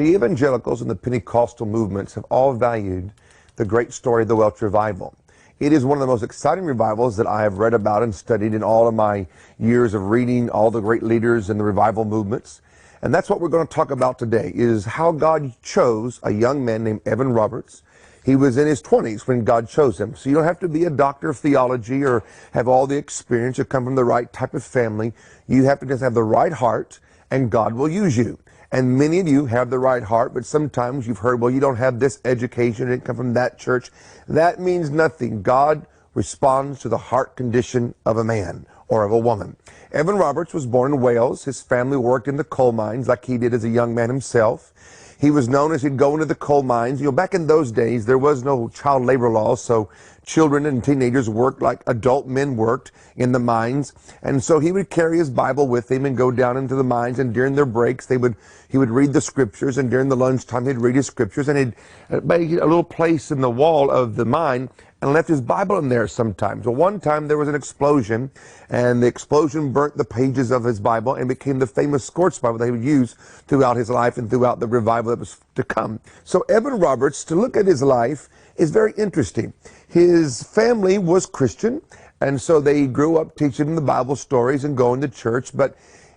The evangelicals and the Pentecostal movements have all valued the great story of the Welsh revival. It is one of the most exciting revivals that I have read about and studied in all of my years of reading all the great leaders in the revival movements. And that's what we're going to talk about today, is how God chose a young man named Evan Roberts. He was in his 20s when God chose him. So you don't have to be a doctor of theology or have all the experience or come from the right type of family. You have to just have the right heart, and God will use you. And many of you have the right heart, but sometimes you've heard, well, you don't have this education, it didn't come from that church. That means nothing. God responds to the heart condition of a man or of a woman. Evan Roberts was born in Wales. His family worked in the coal mines like he did as a young man himself. He was known as he'd go into the coal mines. You know, back in those days, there was no child labor law, so children and teenagers worked like adult men worked in the mines. And so he would carry his Bible with him and go down into the mines, and during their breaks, he would read the scriptures, and during the lunchtime, he'd read his scriptures, and he'd make a little place in the wall of the mine and left his Bible in there sometimes. Well, one time there was an explosion, and the explosion burnt the pages of his Bible and became the famous Scorch Bible that he would use throughout his life and throughout the revival that was to come. So Evan Roberts, to look at his life, is very interesting. His family was Christian, and so they grew up teaching the Bible stories and going to church, but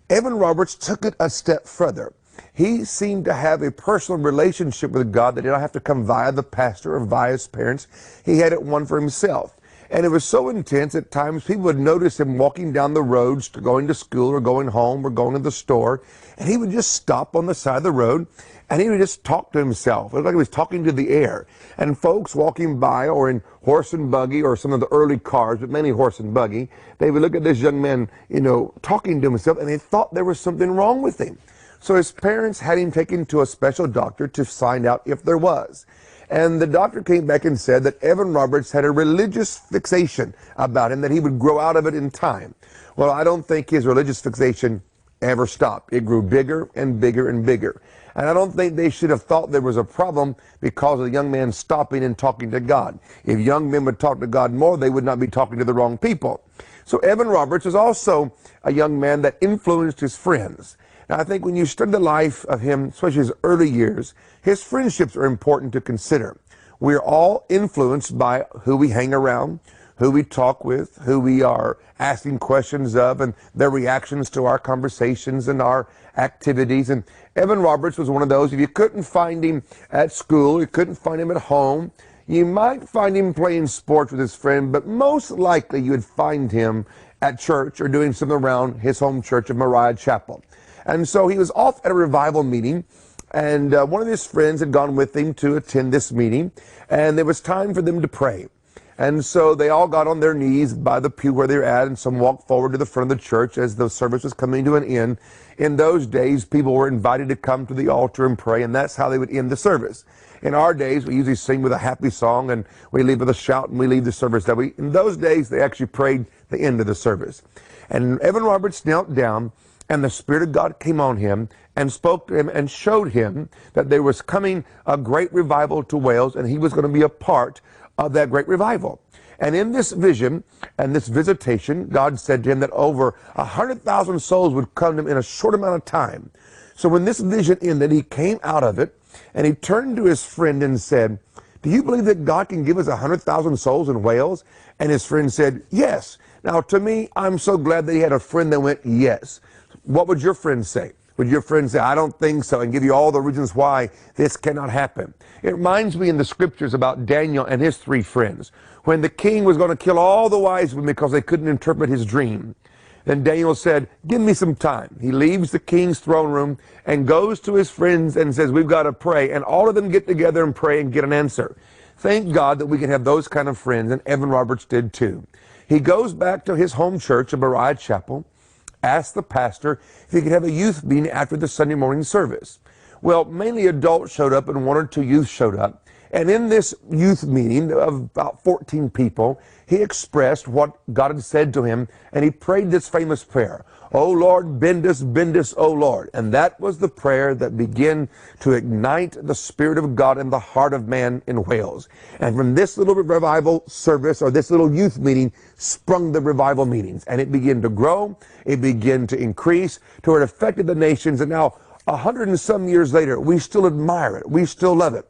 Evan Roberts took it a step further. He seemed to have a personal relationship with God that did not have to come via the pastor or via his parents. He had it one for himself. And it was so intense at times people would notice him walking down the roads to going to school or going home or going to the store, and he would just stop on the side of the road and he would just talk to himself. It was like he was talking to the air. And folks walking by or in horse and buggy or some of the early cars, but mainly horse and buggy, they would look at this young man, talking to himself, and they thought there was something wrong with him. So his parents had him taken to a special doctor to find out if there was. And the doctor came back and said that Evan Roberts had a religious fixation about him, that he would grow out of it in time. Well, I don't think his religious fixation ever stopped. It grew bigger and bigger and bigger. And I don't think they should have thought there was a problem because of the young man stopping and talking to God. If young men would talk to God more, they would not be talking to the wrong people. So Evan Roberts was also a young man that influenced his friends. Now, I think when you study the life of him, especially his early years, his friendships are important to consider. We're all influenced by who we hang around, who we talk with, who we are asking questions of, and their reactions to our conversations and our activities. And Evan Roberts was one of those. If you couldn't find him at school, you couldn't find him at home, you might find him playing sports with his friend, but most likely you would find him at church or doing something around his home church of Moriah Chapel. And so he was off at a revival meeting, and one of his friends had gone with him to attend this meeting, and there was time for them to pray. And so they all got on their knees by the pew where they were at, and some walked forward to the front of the church as the service was coming to an end. In those days, people were invited to come to the altar and pray, and that's how they would end the service. In our days, we usually sing with a happy song, and we leave with a shout, and we leave the service. In those days, they actually prayed the end of the service. And Evan Roberts knelt down, and the Spirit of God came on him and spoke to him and showed him that there was coming a great revival to Wales, and he was going to be a part of that great revival. And in this vision and this visitation, God said to him that over 100,000 souls would come to him in a short amount of time. So when this vision ended, he came out of it, and he turned to his friend and said, "Do you believe that God can give us 100,000 souls in Wales?" And his friend said, "Yes." Now, to me, I'm so glad that he had a friend that went, "Yes." What would your friend say? Would your friend say, "I don't think so," and give you all the reasons why this cannot happen? It reminds me in the scriptures about Daniel and his 3 friends. When the king was going to kill all the wise men because they couldn't interpret his dream, then Daniel said, "Give me some time." He leaves the king's throne room and goes to his friends and says, "We've got to pray." And all of them get together and pray and get an answer. Thank God that we can have those kind of friends, and Evan Roberts did too. He goes back to his home church of Moriah Chapel, asked the pastor if he could have a youth meeting after the Sunday morning service. Well, mainly adults showed up and 1 or 2 youth showed up. And in this youth meeting of about 14 people, he expressed what God had said to him, and he prayed this famous prayer, "O Lord, bend us, O Lord." And that was the prayer that began to ignite the Spirit of God in the heart of man in Wales. And from this little revival service, or this little youth meeting, sprung the revival meetings. And it began to grow, it began to increase, to where it affected the nations. And now 100 and some years later, we still admire it. We still love it.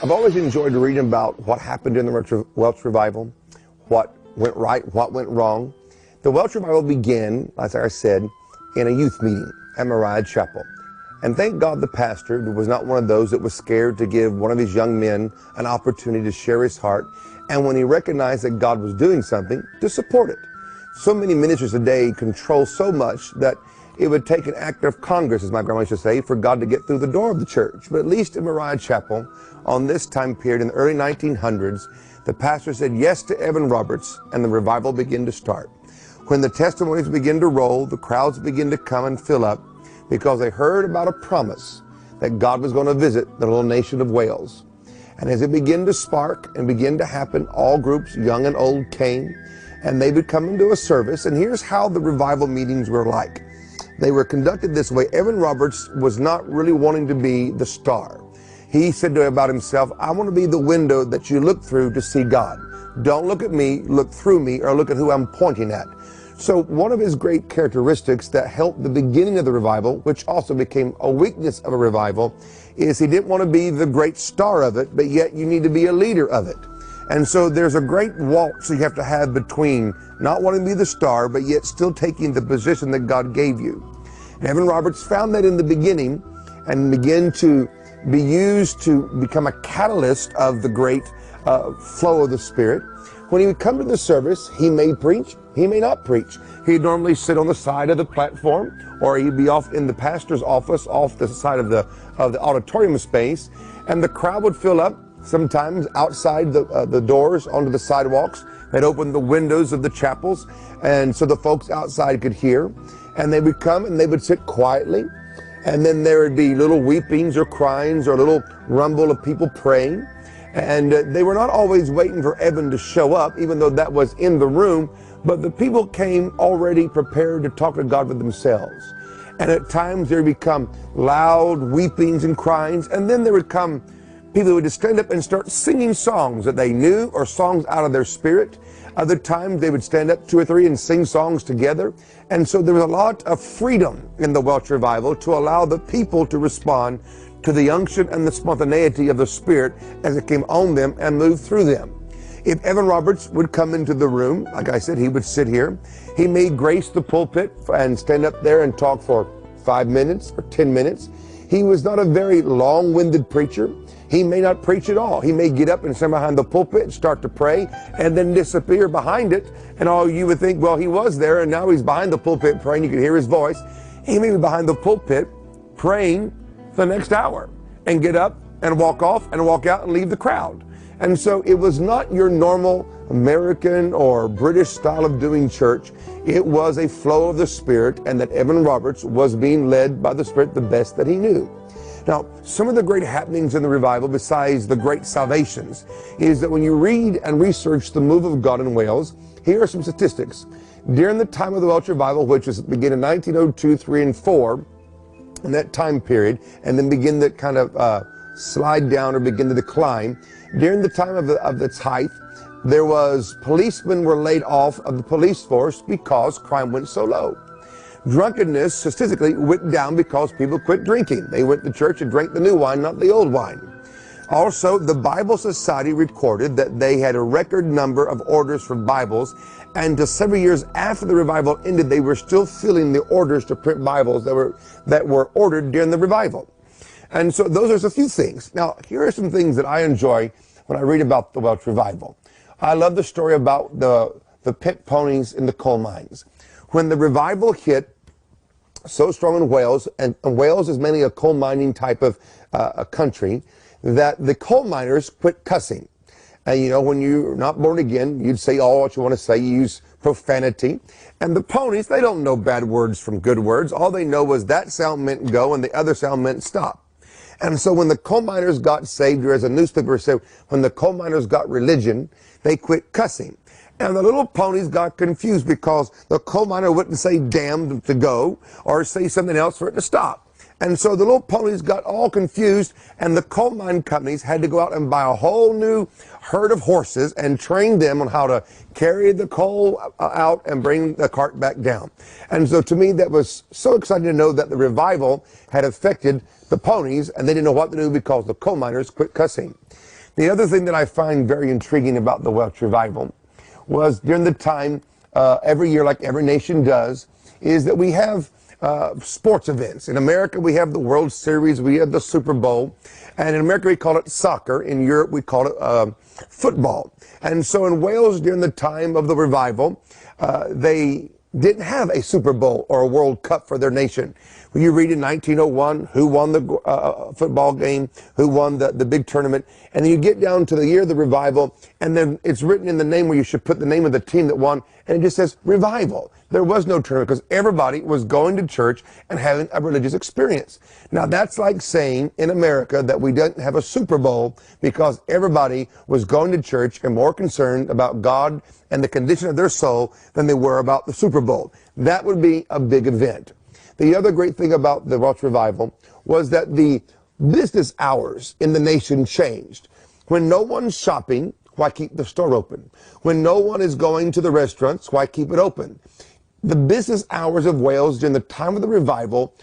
I've always enjoyed reading about what happened in the Welsh revival, what went right, what went wrong. The Welsh revival began, as I said, in a youth meeting at Mariah Chapel. And thank God the pastor was not one of those that was scared to give one of his young men an opportunity to share his heart, and when he recognized that God was doing something, to support it. So many ministers today control so much that it would take an act of Congress, as my grandma used to say, for God to get through the door of the church. But at least in Mariah Chapel, on this time period in the early 1900s, the pastor said yes to Evan Roberts, and the revival began to start. When the testimonies begin to roll, the crowds begin to come and fill up, because they heard about a promise that God was going to visit the little nation of Wales. And as it began to spark and begin to happen, all groups, young and old, came, and they would come into a service. And here's how the revival meetings were like. They were conducted this way. Evan Roberts was not really wanting to be the star. He said about himself, I want to be the window that you look through to see God. Don't look at me, look through me, or look at who I'm pointing at. So one of his great characteristics that helped the beginning of the revival, which also became a weakness of a revival, is he didn't want to be the great star of it, but yet you need to be a leader of it. And so there's a great waltz you have to have between not wanting to be the star, but yet still taking the position that God gave you. And Evan Roberts found that in the beginning and began to be used to become a catalyst of the great flow of the Spirit. When he would come to the service, he may preach, he may not preach. He'd normally sit on the side of the platform, or he'd be off in the pastor's office, off the side of the auditorium space, and the crowd would fill up, sometimes outside the doors, onto the sidewalks. They'd open the windows of the chapels, and so the folks outside could hear. And they would come and they would sit quietly, and then there would be little weepings or cryings or a little rumble of people praying. And they were not always waiting for Evan to show up, even though that was in the room, but the people came already prepared to talk to God for themselves. And at times there would become loud weepings and cryings, and then there would come people who would just stand up and start singing songs that they knew or songs out of their spirit. Other times they would stand up, 2 or 3, and sing songs together. And so there was a lot of freedom in the Welsh revival to allow the people to respond to the unction and the spontaneity of the Spirit as it came on them and moved through them. If Evan Roberts would come into the room, like I said, he would sit here. He may grace the pulpit and stand up there and talk for 5 minutes or 10 minutes. He was not a very long-winded preacher. He may not preach at all. He may get up and stand behind the pulpit and start to pray and then disappear behind it. And all you would think, well, he was there and now he's behind the pulpit praying. You could hear his voice. He may be behind the pulpit praying the next hour and get up and walk off and walk out and leave the crowd. And so it was not your normal American or British style of doing church. It was a flow of the Spirit, and that Evan Roberts was being led by the Spirit the best that he knew. Now, some of the great happenings in the revival, besides the great salvations, is that when you read and research the move of God in Wales, here are some statistics. During the time of the Welsh revival, which was began in 1902, 3, and 4, in that time period, and then begin to kind of slide down or begin to decline, during the time of its height, there was policemen were laid off of the police force because crime went so low. Drunkenness statistically went down because people quit drinking. They went to church and drank the new wine, not the old wine. Also, the Bible Society recorded that they had a record number of orders for Bibles, and until several years after the revival ended, they were still filling the orders to print Bibles that were ordered during the revival. And so those are just a few things. Now, here are some things that I enjoy when I read about the Welsh revival. I love the story about the pit ponies in the coal mines. When the revival hit so strong in Wales, and Wales is mainly a coal mining type of a country, that the coal miners quit cussing. And you know, when you're not born again, you'd say all what you want to say, you use profanity. And the ponies, they don't know bad words from good words. All they know was that sound meant go and the other sound meant stop. And so when the coal miners got saved, or as a newspaper said, when the coal miners got religion, they quit cussing. And the little ponies got confused because the coal miner wouldn't say damn to go or say something else for it to stop. And so the little ponies got all confused, and the coal mine companies had to go out and buy a whole new herd of horses and train them on how to carry the coal out and bring the cart back down. And so to me, that was so exciting to know that the revival had affected the ponies, and they didn't know what to do because the coal miners quit cussing. The other thing that I find very intriguing about the Welsh revival was during the time, every year, like every nation does, is that we have sports events. In America, we have the World Series, we have the Super Bowl, and in America, we call it soccer. In Europe, we call it football. And so in Wales, during the time of the revival, they didn't have a Super Bowl or a World Cup for their nation. When you read in 1901 who won the football game, who won the big tournament, and then you get down to the year of the revival, and then it's written in the name where you should put the name of the team that won, and it just says revival. There was no tournament because everybody was going to church and having a religious experience. Now that's like saying in America that we didn't have a Super Bowl because everybody was going to church and more concerned about God and the condition of their soul than they were about the Super Bowl. That would be a big event. The other great thing about the Welsh revival was that the business hours in the nation changed. When no one's shopping, why keep the store open? When no one is going to the restaurants, why keep it open? The business hours of Wales during the time of the revival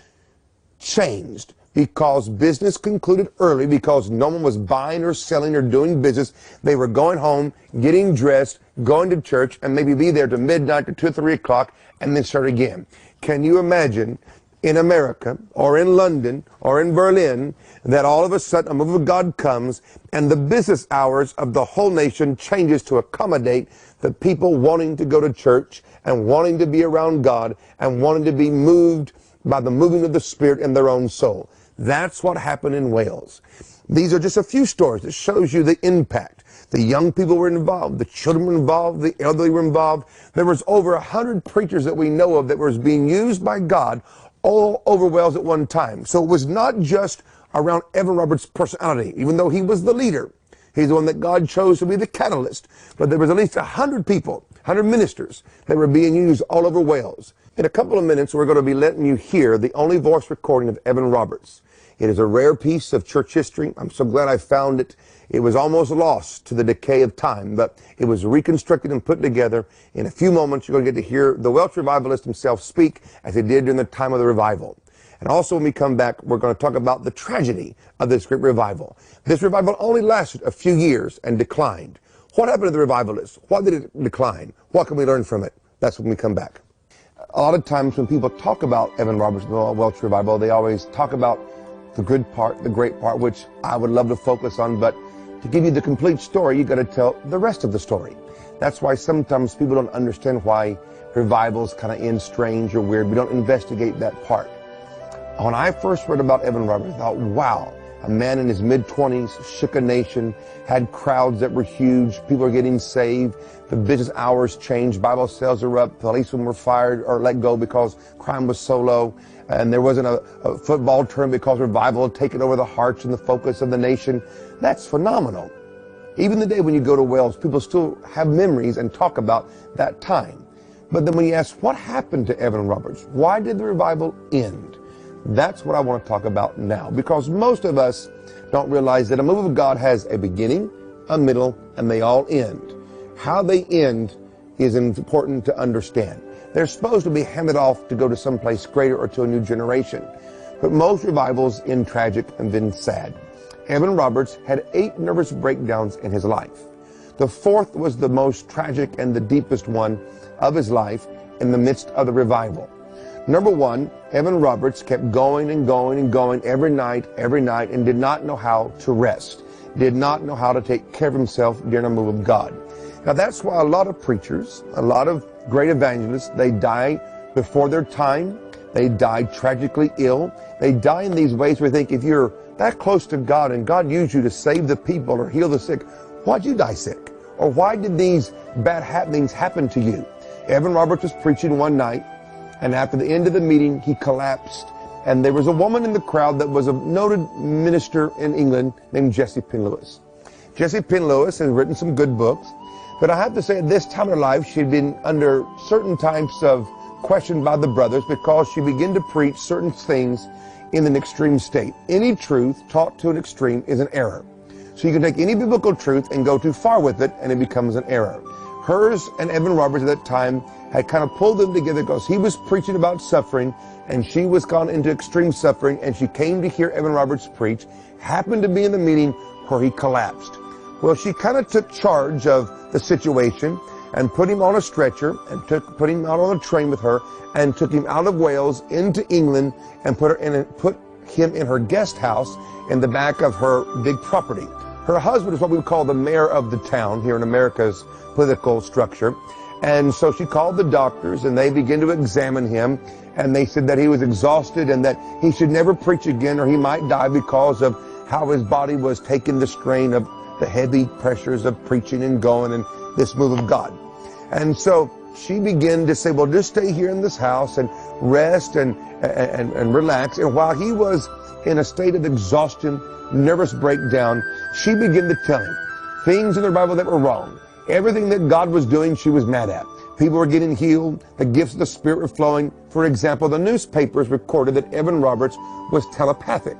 changed because business concluded early, because no one was buying or selling or doing business. They were going home, getting dressed, going to church, and maybe be there to midnight to 2 or 3 o'clock, and then start again. Can you imagine in America or in London or in Berlin that all of a sudden a move of God comes and the business hours of the whole nation changes to accommodate the people wanting to go to church and wanting to be around God and wanting to be moved by the moving of the Spirit in their own soul? That's what happened in Wales. These are just a few stories that shows you the impact. The young people were involved, the children were involved, the elderly were involved. There was over 100 preachers that we know of that was being used by God all over Wales at one time. So it was not just around Evan Roberts' personality, even though he was the leader. He's the one that God chose to be the catalyst. But there was at least 100 people, 100 ministers that were being used all over Wales. In a couple of minutes, we're going to be letting you hear the only voice recording of Evan Roberts. It is a rare piece of church history. I'm so glad I found it. It was almost lost to the decay of time, but it was reconstructed and put together. In a few moments, you're going to get to hear the Welsh revivalist himself speak as he did during the time of the revival. And also when we come back, we're going to talk about the tragedy of this great revival. This revival only lasted a few years and declined. What happened to the revivalists? Why did it decline? What can we learn from it? That's when we come back. A lot of times when people talk about Evan Roberts and the Welsh revival, they always talk about the good part, the great part, which I would love to focus on, but to give you the complete story, you got to tell the rest of the story. That's why sometimes people don't understand why revivals kind of end strange or weird. We don't investigate that part. When I first read about Evan Roberts, I thought, wow, a man in his mid-20s, shook a nation, had crowds that were huge, people were getting saved, the business hours changed, Bible sales are up, policemen were fired or let go because crime was so low, and there wasn't a football tournament because revival had taken over the hearts and the focus of the nation. That's phenomenal. Even today when you go to Wales, people still have memories and talk about that time. But then when you ask, what happened to Evan Roberts? Why did the revival end? That's what I want to talk about now, because most of us don't realize that a move of God has a beginning, a middle, and they all end. How they end is important to understand. They're supposed to be handed off to go to someplace greater or to a new generation. But most revivals end tragic and then sad. Evan Roberts had 8 nervous breakdowns in his life. The 4th was the most tragic and the deepest one of his life in the midst of the revival. Number 1, Evan Roberts kept going and going and going every night, and did not know how to rest, did not know how to take care of himself during a move of God. Now that's why a lot of preachers, a lot of great evangelists, they die before their time, they die tragically ill, they die in these ways where we think if you're that close to God and God used you to save the people or heal the sick, why'd you die sick? Or why did these bad happenings happen to you? Evan Roberts was preaching one night, and after the end of the meeting, he collapsed. And there was a woman in the crowd that was a noted minister in England named Jessie Penn-Lewis. Jessie Penn-Lewis has written some good books, but I have to say at this time of life, she'd been under certain types of question by the brothers because she began to preach certain things in an extreme state. Any truth taught to an extreme is an error. So you can take any biblical truth and go too far with it, and it becomes an error. Hers and Evan Roberts at that time had kind of pulled them together because he was preaching about suffering, and she was gone into extreme suffering, and she came to hear Evan Roberts preach, happened to be in the meeting where he collapsed. Well, she kind of took charge of the situation and put him on a stretcher and put him out on a train with her and took him out of Wales into England and put him in her guest house in the back of her big property. Her husband is what we would call the mayor of the town here in America's political structure. And so she called the doctors, and they began to examine him, and they said that he was exhausted and that he should never preach again or he might die because of how his body was taking the strain of the heavy pressures of preaching and going and this move of God. And so she began to say, well, just stay here in this house and rest and relax. And while he was in a state of exhaustion, nervous breakdown, she began to tell him things in the Bible that were wrong. Everything that God was doing, she was mad at. People were getting healed. The gifts of the Spirit were flowing. For example, the newspapers recorded that Evan Roberts was telepathic,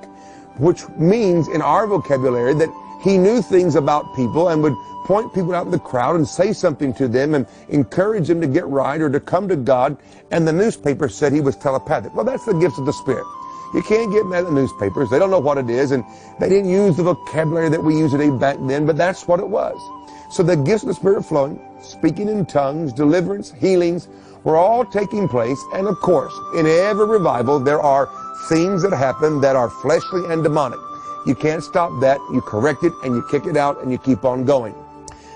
which means in our vocabulary that he knew things about people and would point people out in the crowd and say something to them and encourage them to get right or to come to God. And the newspaper said he was telepathic. Well, that's the gifts of the Spirit. You can't get mad at the newspapers. They don't know what it is, and they didn't use the vocabulary that we use today back then, but that's what it was. So the gifts of the Spirit flowing, speaking in tongues, deliverance, healings, were all taking place. And of course, in every revival, there are things that happen that are fleshly and demonic. You can't stop that. You correct it, and you kick it out, and you keep on going.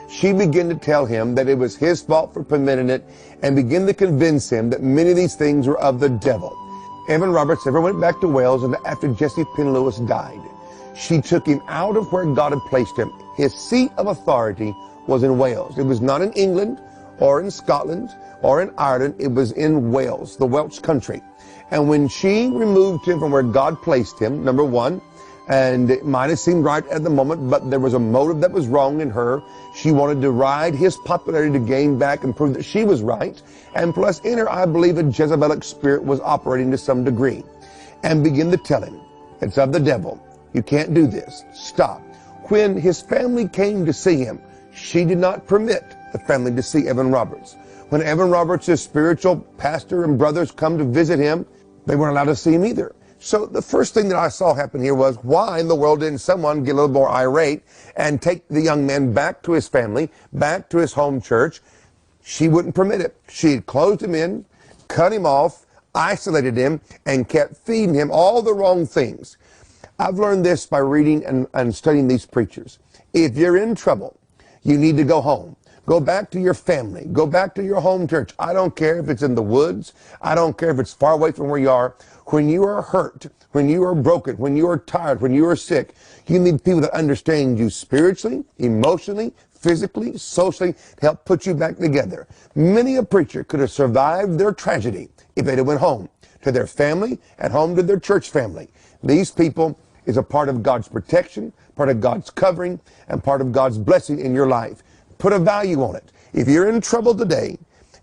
She began to tell him that it was his fault for permitting it, and began to convince him that many of these things were of the devil. Evan Roberts never went back to Wales after Jesse Penn Lewis died. She took him out of where God had placed him. His seat of authority was in Wales. It was not in England or in Scotland or in Ireland. It was in Wales, the Welsh country. And when she removed him from where God placed him, number one, and it might have seemed right at the moment, but there was a motive that was wrong in her. She wanted to ride his popularity to gain back and prove that she was right. And plus, in her, I believe a Jezebelic spirit was operating to some degree. And begin to tell him, it's of the devil. You can't do this. Stop. When his family came to see him, she did not permit the family to see Evan Roberts. When Evan Roberts' spiritual pastor and brothers come to visit him, they weren't allowed to see him either. So the first thing that I saw happen here was, why in the world didn't someone get a little more irate and take the young man back to his family, back to his home church? She wouldn't permit it. She had closed him in, cut him off, isolated him, and kept feeding him all the wrong things. I've learned this by reading and studying these preachers. If you're in trouble, you need to go home. Go back to your family. Go back to your home church. I don't care if it's in the woods. I don't care if it's far away from where you are. When you are hurt, when you are broken, when you are tired, when you are sick, you need people that understand you spiritually, emotionally, physically, socially, to help put you back together. Many a preacher could have survived their tragedy if they'd have went home to their family and home to their church family. These people is a part of God's protection, part of God's covering, and part of God's blessing in your life. Put a value on it. If you're in trouble today,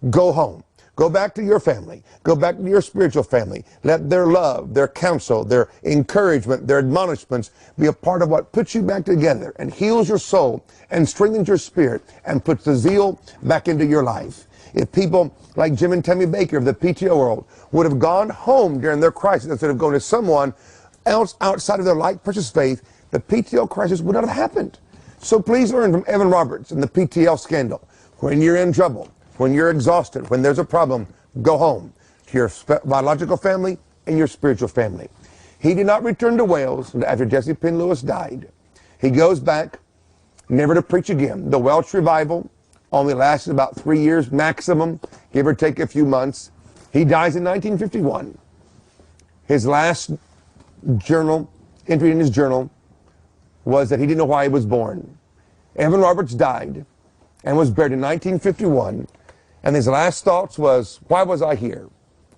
go home. Go back to your family. Go back to your spiritual family. Let their love, their counsel, their encouragement, their admonishments be a part of what puts you back together and heals your soul and strengthens your spirit and puts the zeal back into your life. If people like Jim and Tammy Baker of the PTO world would have gone home during their crisis instead of going to someone else outside of their light, precious faith, the PTO crisis would not have happened. So please learn from Evan Roberts and the PTL scandal. When you're in trouble, when you're exhausted, when there's a problem, go home to your biological family and your spiritual family. He did not return to Wales after Jesse Penn Lewis died. He goes back, never to preach again. The Welsh revival only lasted about 3 years maximum, give or take a few months. He dies in 1951. His last journal, entry in his journal, was that he didn't know why he was born. Evan Roberts died and was buried in 1951. And his last thoughts was, why was I here?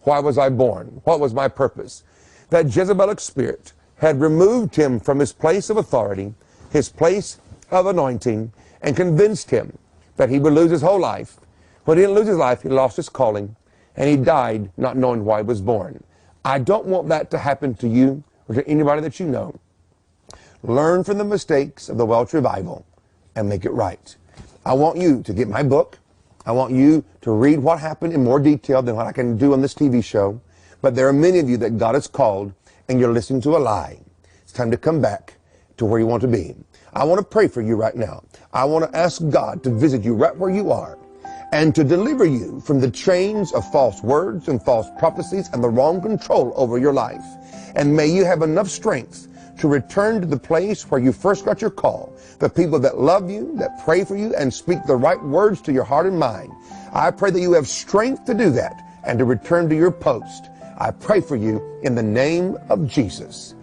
Why was I born? What was my purpose? That Jezebelic spirit had removed him from his place of authority, his place of anointing, and convinced him that he would lose his whole life. When he didn't lose his life, he lost his calling, and he died not knowing why he was born. I don't want that to happen to you. or to anybody that you know. Learn from the mistakes of the Welsh revival and make it right. I want you to get my book. I want you to read what happened in more detail than what I can do on this TV show. But there are many of you that God has called and you're listening to a lie. It's time to come back to where you want to be. I want to pray for you right now. I want to ask God to visit you right where you are and to deliver you from the chains of false words and false prophecies and the wrong control over your life. And may you have enough strength to return to the place where you first got your call. The people that love you, that pray for you, and speak the right words to your heart and mind. I pray that you have strength to do that and to return to your post. I pray for you in the name of Jesus.